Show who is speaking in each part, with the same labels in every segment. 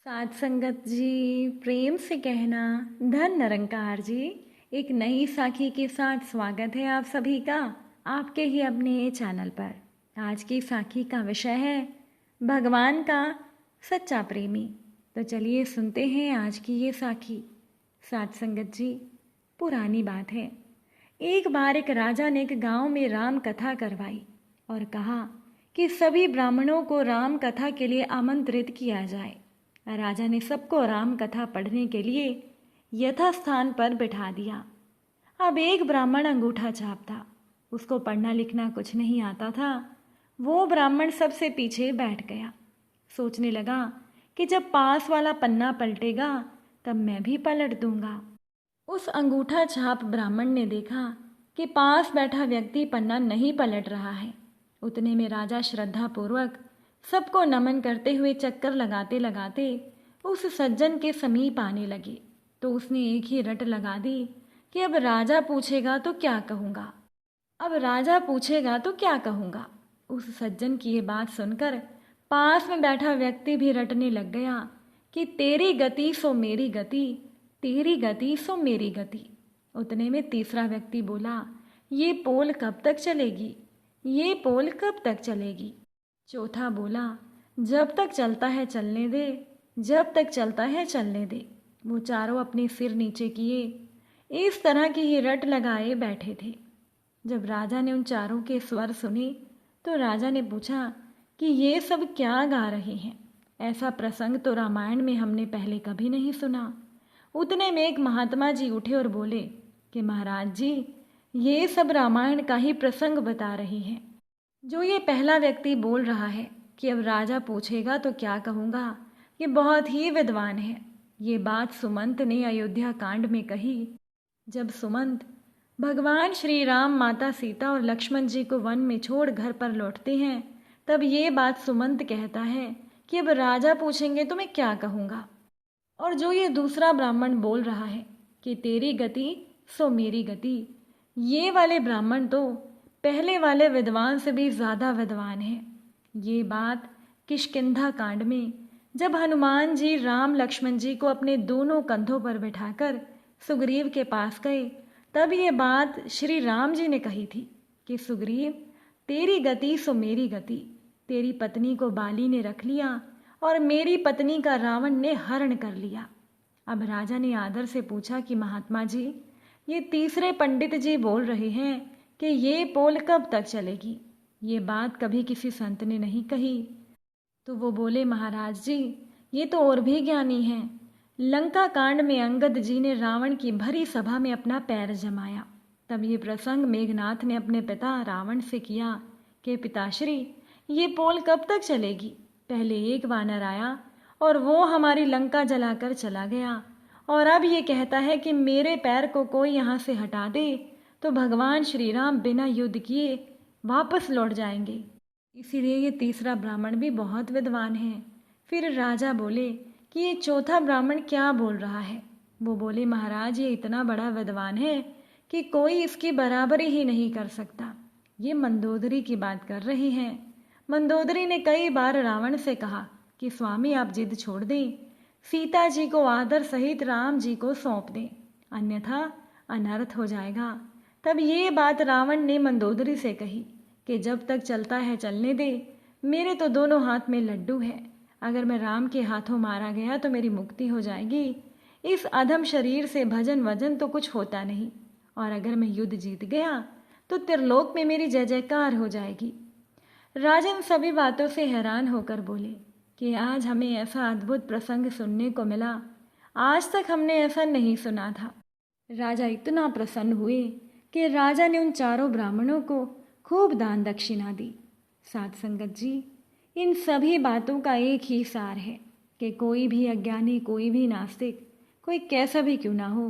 Speaker 1: साध संगत जी, प्रेम से कहना धन निरंकार जी। एक नई साखी के साथ स्वागत है आप सभी का आपके ही अपने चैनल पर। आज की साखी का विषय है भगवान का सच्चा प्रेमी। तो चलिए सुनते हैं आज की ये साखी। साध संगत जी, पुरानी बात है। एक बार एक राजा ने एक गांव में राम कथा करवाई और कहा कि सभी ब्राह्मणों को राम कथा के लिए आमंत्रित किया जाए। राजा ने सबको राम कथा पढ़ने के लिए यथास्थान पर बिठा दिया। अब एक ब्राह्मण अंगूठा छाप था। उसको पढ़ना लिखना कुछ नहीं आता था। वो ब्राह्मण सबसे पीछे बैठ गया। सोचने लगा कि जब पास वाला पन्ना पलटेगा तब मैं भी पलट दूंगा। उस अंगूठा छाप ब्राह्मण ने देखा कि पास बैठा व्यक्ति पन्ना नहीं पलट रहा है। उतने में राजा श्रद्धापूर्वक सबको नमन करते हुए चक्कर लगाते लगाते उस सज्जन के समीप आने लगे। तो उसने एक ही रट लगा दी कि अब राजा पूछेगा तो क्या कहूँगा, अब राजा पूछेगा तो क्या कहूँगा। उस सज्जन की ये बात सुनकर पास में बैठा व्यक्ति भी रटने लग गया कि तेरी गति सो मेरी गति, तेरी गति सो मेरी गति। उतने में तीसरा व्यक्ति बोला, ये पोल कब तक चलेगी, ये पोल कब तक चलेगी। चौथा बोला, जब तक चलता है चलने दे, जब तक चलता है चलने दे। वो चारों अपने सिर नीचे किए इस तरह की ही रट लगाए बैठे थे। जब राजा ने उन चारों के स्वर सुने तो राजा ने पूछा कि ये सब क्या गा रहे हैं। ऐसा प्रसंग तो रामायण में हमने पहले कभी नहीं सुना। उतने में एक महात्मा जी उठे और बोले कि महाराज जी, ये सब रामायण का ही प्रसंग बता रहे हैं। जो ये पहला व्यक्ति बोल रहा है कि अब राजा पूछेगा तो क्या कहूँगा, ये बहुत ही विद्वान है। ये बात सुमंत ने अयोध्या कांड में कही। जब सुमंत भगवान श्री राम, माता सीता और लक्ष्मण जी को वन में छोड़ घर पर लौटते हैं, तब ये बात सुमंत कहता है कि अब राजा पूछेंगे तो मैं क्या कहूँगा। और जो ये दूसरा ब्राह्मण बोल रहा है कि तेरी गति सो मेरी गति, ये वाले ब्राह्मण तो पहले वाले विद्वान से भी ज़्यादा विद्वान है। ये बात किष्किंधा कांड में जब हनुमान जी राम लक्ष्मण जी को अपने दोनों कंधों पर बिठाकर सुग्रीव के पास गए, तब ये बात श्री राम जी ने कही थी कि सुग्रीव, तेरी गति सो मेरी गति, तेरी पत्नी को बाली ने रख लिया और मेरी पत्नी का रावण ने हरण कर लिया। अब राजा ने आदर से पूछा कि महात्मा जी, ये तीसरे पंडित जी बोल रहे हैं कि ये पोल कब तक चलेगी। ये बात कभी किसी संत ने नहीं कही। तो वो बोले, महाराज जी, ये तो और भी ज्ञानी हैं। लंका कांड में अंगद जी ने रावण की भरी सभा में अपना पैर जमाया। तब ये प्रसंग मेघनाथ ने अपने पिता रावण से किया कि पिताश्री, ये पोल कब तक चलेगी। पहले एक वानर आया और वो हमारी लंका जलाकर चला गया, और अब ये कहता है कि मेरे पैर को कोई यहाँ से हटा दे तो भगवान श्री राम बिना युद्ध किए वापस लौट जाएंगे। इसीलिए ये तीसरा ब्राह्मण भी बहुत विद्वान है। फिर राजा बोले कि ये चौथा ब्राह्मण क्या बोल रहा है। वो बोले, महाराज, ये इतना बड़ा विद्वान है कि कोई इसकी बराबरी ही नहीं कर सकता। ये मंदोदरी की बात कर रहे हैं। मंदोदरी ने कई बार रावण से कहा कि स्वामी, आप जिद छोड़ दें, सीता जी को आदर सहित राम जी को सौंप दें, अन्यथा अनर्थ हो जाएगा। तब ये बात रावण ने मंदोदरी से कही कि जब तक चलता है चलने दे, मेरे तो दोनों हाथ में लड्डू है। अगर मैं राम के हाथों मारा गया तो मेरी मुक्ति हो जाएगी। इस अधम शरीर से भजन वजन तो कुछ होता नहीं, और अगर मैं युद्ध जीत गया तो त्रिलोक में मेरी जय जयकार हो जाएगी। राजन सभी बातों से हैरान होकर बोले कि आज हमें ऐसा अद्भुत प्रसंग सुनने को मिला, आज तक हमने ऐसा नहीं सुना था। राजा इतना प्रसन्न हुए कि राजा ने उन चारों ब्राह्मणों को खूब दान दक्षिणा दी। साध संगत जी, इन सभी बातों का एक ही सार है कि कोई भी अज्ञानी, कोई भी नास्तिक, कोई कैसा भी क्यों ना हो,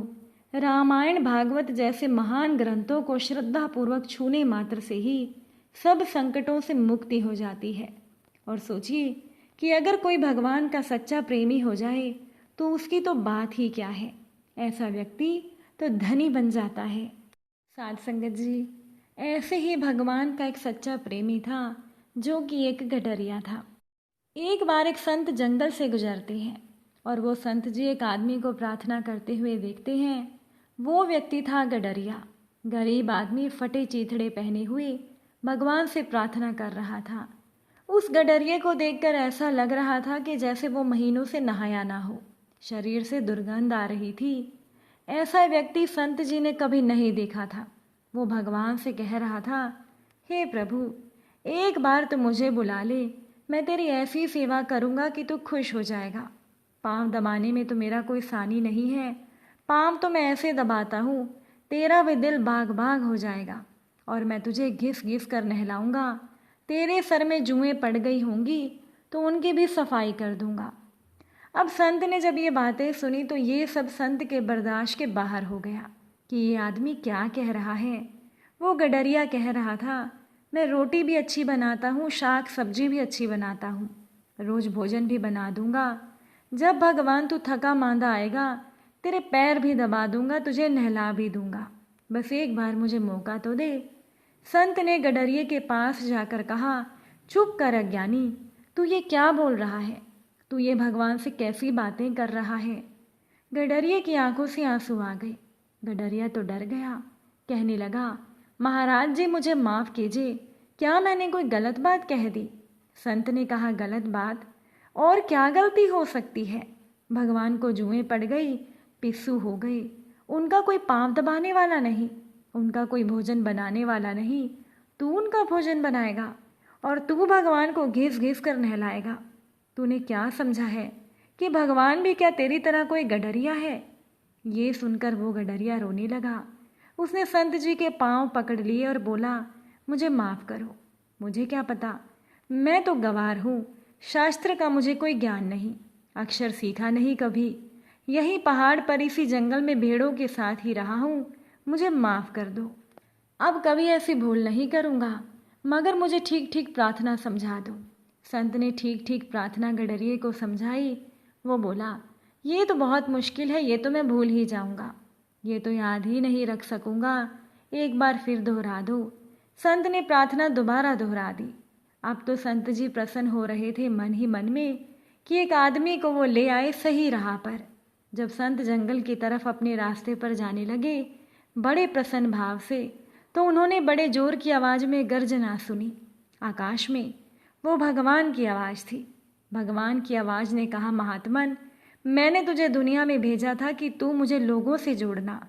Speaker 1: रामायण भागवत जैसे महान ग्रंथों को श्रद्धापूर्वक छूने मात्र से ही सब संकटों से मुक्ति हो जाती है। और सोचिए कि अगर कोई भगवान का सच्चा प्रेमी हो जाए तो उसकी तो बात ही क्या है। ऐसा व्यक्ति तो धनी बन जाता है। साध संगत जी, ऐसे ही भगवान का एक सच्चा प्रेमी था जो कि एक गडरिया था। एक बार एक संत जंगल से गुजरते हैं। और वो संत जी एक आदमी को प्रार्थना करते हुए देखते हैं। वो व्यक्ति था गडरिया। गरीब आदमी फटे चीथड़े पहने हुए भगवान से प्रार्थना कर रहा था। उस गडरिये को देखकर ऐसा लग रहा था कि जैसे वो महीनों से नहाया ना हो। शरीर से दुर्गंध आ रही थी। ऐसा व्यक्ति संत जी ने कभी नहीं देखा था। वो भगवान से कह रहा था, हे प्रभु, एक बार तो मुझे बुला ले, मैं तेरी ऐसी सेवा करूँगा कि तू खुश हो जाएगा। पाँव दबाने में तो मेरा कोई सानी नहीं है। पाँव तो मैं ऐसे दबाता हूँ, तेरा भी दिल बाग बाग हो जाएगा और मैं तुझे घिस घिस कर नहलाऊंगा। तेरे सर में जुएं पड़ गई होंगी तो उनकी भी सफाई कर दूंगा। अब संत ने जब ये बातें सुनी तो ये सब संत के बर्दाश्त के बाहर हो गया कि ये आदमी क्या कह रहा है। वो गडरिया कह रहा था, मैं रोटी भी अच्छी बनाता हूँ, शाक सब्जी भी अच्छी बनाता हूँ, रोज भोजन भी बना दूंगा। जब भगवान तू थका मांदा आएगा तेरे पैर भी दबा दूंगा, तुझे नहला भी दूंगा। बस एक बार मुझे मौका तो दे। संत ने गडरिये के पास जाकर कहा, चुप कर अज्ञानी, तू ये क्या बोल रहा है? तू ये भगवान से कैसी बातें कर रहा है? गडरिये की आंखों से आंसू आ गए। गडरिया तो डर गया। कहने लगा, महाराज जी मुझे माफ़ कीजिए, क्या मैंने कोई गलत बात कह दी? संत ने कहा, गलत बात? और क्या गलती हो सकती है? भगवान को जुएं पड़ गई, पिस्सू हो गई, उनका कोई पाँव दबाने वाला नहीं, उनका कोई भोजन बनाने वाला नहीं, तू उनका भोजन बनाएगा और तू भगवान को घिस घिस कर नहलाएगा। तूने क्या समझा है कि भगवान भी क्या तेरी तरह कोई गडरिया है? ये सुनकर वो गडरिया रोने लगा। उसने संत जी के पांव पकड़ लिए और बोला, मुझे माफ़ करो, मुझे क्या पता, मैं तो गंवार हूँ, शास्त्र का मुझे कोई ज्ञान नहीं, अक्षर सीखा नहीं कभी, यही पहाड़ पर इसी जंगल में भेड़ों के साथ ही रहा हूँ, मुझे माफ़ कर दो। अब कभी ऐसी भूल नहीं करूँगा, मगर मुझे ठीक ठीक प्रार्थना समझा दो। संत ने ठीक ठीक प्रार्थना गडरिये को समझाई। वो बोला, ये तो बहुत मुश्किल है, ये तो मैं भूल ही जाऊँगा, ये तो याद ही नहीं रख सकूँगा, एक बार फिर दोहरा दो। संत ने प्रार्थना दोबारा दोहरा दी। अब तो संत जी प्रसन्न हो रहे थे मन ही मन में कि एक आदमी को वो ले आए सही राह पर। जब संत जंगल की तरफ अपने रास्ते पर जाने लगे बड़े प्रसन्न भाव से, तो उन्होंने बड़े जोर की आवाज़ में गर्जना सुनी। आकाश में वो भगवान की आवाज़ थी। भगवान की आवाज़ ने कहा, महात्मन, मैंने तुझे दुनिया में भेजा था कि तू मुझे लोगों से जोड़ना,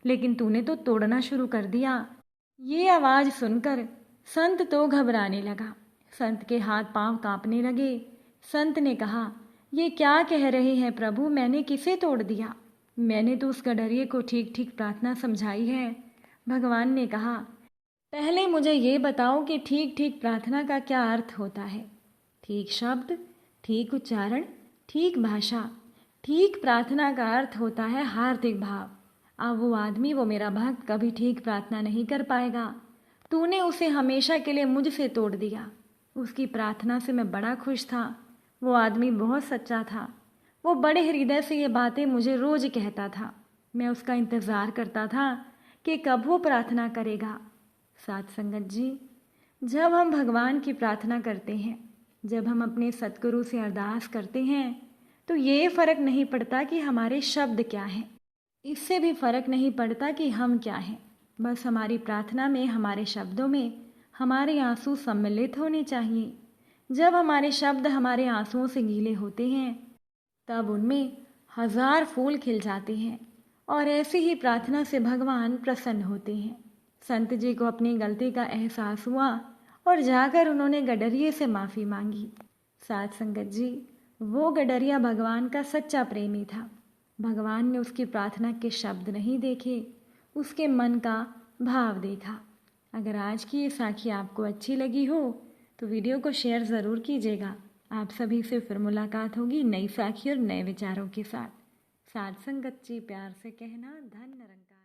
Speaker 1: लेकिन तूने तो तोड़ना शुरू कर दिया। ये आवाज़ सुनकर संत तो घबराने लगा। संत के हाथ पांव कांपने लगे। संत ने कहा, ये क्या कह रहे हैं प्रभु, मैंने किसे तोड़ दिया? मैंने तो उस गडरिये को ठीक ठीक प्रार्थना समझाई है। भगवान ने कहा, पहले मुझे ये बताओ कि ठीक ठीक प्रार्थना का क्या अर्थ होता है? ठीक शब्द, ठीक उच्चारण, ठीक भाषा। ठीक प्रार्थना का अर्थ होता है हार्दिक भाव। अब वो आदमी, वो मेरा भक्त कभी ठीक प्रार्थना नहीं कर पाएगा। तूने उसे हमेशा के लिए मुझसे तोड़ दिया। उसकी प्रार्थना से मैं बड़ा खुश था। वो आदमी बहुत सच्चा था। वो बड़े हृदय से ये बातें मुझे रोज़ कहता था। मैं उसका इंतज़ार करता था कि कब वो प्रार्थना करेगा। साथ संगत जी, जब हम भगवान की प्रार्थना करते हैं, जब हम अपने सतगुरु से अरदास करते हैं, तो ये फ़र्क नहीं पड़ता कि हमारे शब्द क्या हैं, इससे भी फ़र्क नहीं पड़ता कि हम क्या हैं। बस हमारी प्रार्थना में, हमारे शब्दों में हमारे आंसू सम्मिलित होने चाहिए। जब हमारे शब्द हमारे आंसुओं से गीले होते हैं, तब उनमें हज़ार फूल खिल जाते हैं और ऐसी ही प्रार्थना से भगवान प्रसन्न होते हैं। संत जी को अपनी गलती का एहसास हुआ और जाकर उन्होंने गडरिये से माफ़ी मांगी। साथ संगत जी, वो गडरिया भगवान का सच्चा प्रेमी था। भगवान ने उसकी प्रार्थना के शब्द नहीं देखे, उसके मन का भाव देखा। अगर आज की ये साखी आपको अच्छी लगी हो तो वीडियो को शेयर ज़रूर कीजिएगा। आप सभी से फिर मुलाकात होगी नई साखी और नए विचारों के साथ। साथ संगत जी, प्यार से कहना, धन निरंकार।